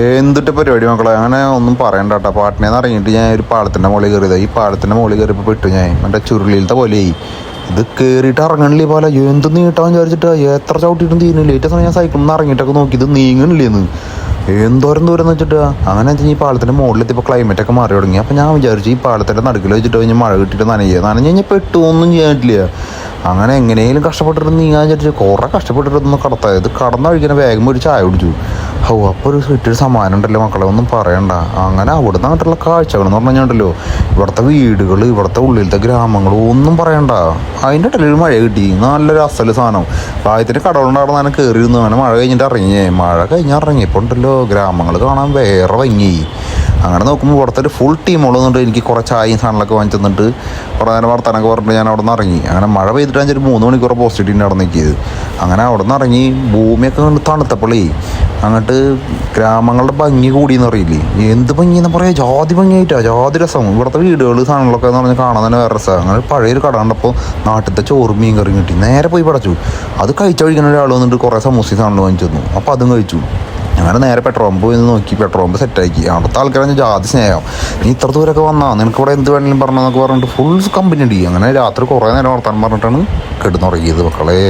എന്തിട്ട് പരിപാടി മക്കളെ, അങ്ങനെ ഒന്നും പറയണ്ട കേട്ടോ. പാട്ടിനെന്ന് ഇറങ്ങിയിട്ട് ഞാൻ ഒരു പാലത്തിൻ്റെ മുകളിൽ കയറിയതാണ്. ഈ പാലത്തിൻ്റെ മുകളിൽ കയറിയപ്പോൾ പെട്ടു ഞാൻ മറ്റേ ചുരുളിയിലത്തെ പോലെയായി. ഇത് കയറിയിട്ട് ഇറങ്ങണില്ലേ പോലെ എന്ത് നീട്ടാന്ന് വിചാരിച്ചിട്ട് എത്ര ചവിട്ടിയിട്ടും തീരുന്നില്ല. ഏറ്റവും സമയം ഞാൻ സൈക്കിളിൽ നിന്ന് ഇറങ്ങിയിട്ടൊക്കെ നോക്കി ഇത് നീങ്ങണില്ലേന്ന്. എന്തോരം ദൂരം എന്ന് വെച്ചിട്ട് അങ്ങനെ വെച്ചാൽ ഈ പാലത്തിൻ്റെ മുകളിലെത്തിയപ്പോൾ ക്ലൈമറ്റൊക്കെ മാറി തുടങ്ങി. അപ്പോൾ ഞാൻ വിചാരിച്ചു ഈ പാലത്തിൻ്റെ നടുക്കിൽ വെച്ചിട്ട് കഴിഞ്ഞാൽ മഴ കിട്ടിയിട്ട് നനഞ്ഞ് കഴിഞ്ഞാൽ പെട്ടു ഒന്നും ചെയ്യാൻ പറ്റില്ല. അങ്ങനെ എങ്ങനെയും കഷ്ടപ്പെട്ടിട്ട് നീങ്ങാൻ വിചാരിച്ചു കുറേ കഷ്ടപ്പെട്ടിട്ടൊന്ന് കടത്തായത് കടന്നു കഴിക്കാൻ വേഗം ഒരു ചായ കുടിച്ചു. അപ്പോൾ ഒരു കിട്ടിയൊരു സമാനം ഉണ്ടല്ലോ മക്കളെ, ഒന്നും പറയണ്ട. അങ്ങനെ അവിടെ നിന്നിട്ടുള്ള കാഴ്ചകൾ എന്ന് പറഞ്ഞു കഴിഞ്ഞാൽ ഇവിടുത്തെ വീടുകൾ, ഇവിടുത്തെ ഉള്ളിലത്തെ ഗ്രാമങ്ങൾ ഒന്നും പറയണ്ട. അതിൻ്റെ ഇടയിൽ ഒരു മഴ കിട്ടി, നല്ലൊരു അസല് സാധനം. പ്രായത്തിൻ്റെ കടകളുണ്ടായിരുന്നു. അങ്ങനെ കയറിയിരുന്നു. അങ്ങനെ മഴ കഴിഞ്ഞിട്ട് മഴ കഴിഞ്ഞിറങ്ങിയപ്പോൾ ഉണ്ടല്ലോ ഗ്രാമങ്ങൾ കാണാൻ വേറെ ഭംഗി. അങ്ങനെ നോക്കുമ്പോൾ ഇവിടുത്തെ ഒരു ഫുൾ ടീമുള്ളതുകൊണ്ട് എനിക്ക് കുറേ ചായയും സാധനങ്ങളൊക്കെ വാങ്ങിച്ചു തന്നിട്ട് കുറേ നേരം വർത്തമാനമൊക്കെ പറഞ്ഞിട്ട് ഞാൻ അവിടെ നിന്ന് ഇറങ്ങി. അങ്ങനെ മഴ പെയ്തിട്ടാണ് ഒരു 3 മണിക്കൂർ പോസിറ്റീവിൻ്റെ അവിടെ നിൽക്കിയത്. അങ്ങനെ അവിടെ നിന്ന് ഇറങ്ങി ഭൂമിയൊക്കെ കണ്ട് തണുത്തപ്പോളേ അങ്ങോട്ട് ഗ്രാമങ്ങളുടെ ഭംഗി കൂടിയെന്ന് അറിയില്ലേ. എന്ത് ഭംഗിയെന്ന് പറയാം, ജാതി ഭംഗിയായിട്ടാണ്, ജാതി രസം. ഇവിടുത്തെ വീടുകൾ സാധനങ്ങളൊക്കെ എന്ന് പറഞ്ഞാൽ കാണാൻ തന്നെ വേറെ രസമാണ്. അങ്ങനെ പഴയൊരു കട കണ്ടപ്പോൾ നാട്ടിലത്തെ ചോറും മീൻ കറിയും കിട്ടി. നേരെ പോയി പടച്ചു. അത് കഴിച്ച കഴിക്കുന്ന ഒരാൾ വന്നിട്ട് കുറേ സമൂസ സാധനങ്ങൾ വാങ്ങിച്ചു തന്നു. അപ്പോൾ അതും കഴിച്ചു. അങ്ങനെ നേരെ പെട്രോൾ പമ്പ് പോയി നോക്കി, പെട്രോൾ പമ്പ് സെറ്റാക്കി. അവിടുത്തെ ആൾക്കാരെ ജാതി സ്നേഹം, നീ ഇത്ര ദൂരമൊക്കെ വന്നാൽ നിനക്ക് ഇവിടെ എന്ത് വേണമെങ്കിലും പറഞ്ഞെന്നൊക്കെ പറഞ്ഞിട്ട് ഫുൾ കമ്പനി ഉണ്ട്. അങ്ങനെ രാത്രി കുറേ നേരം വർത്താനം പറഞ്ഞിട്ടാണ് കിടന്നുറങ്ങിയത് മക്കളെ.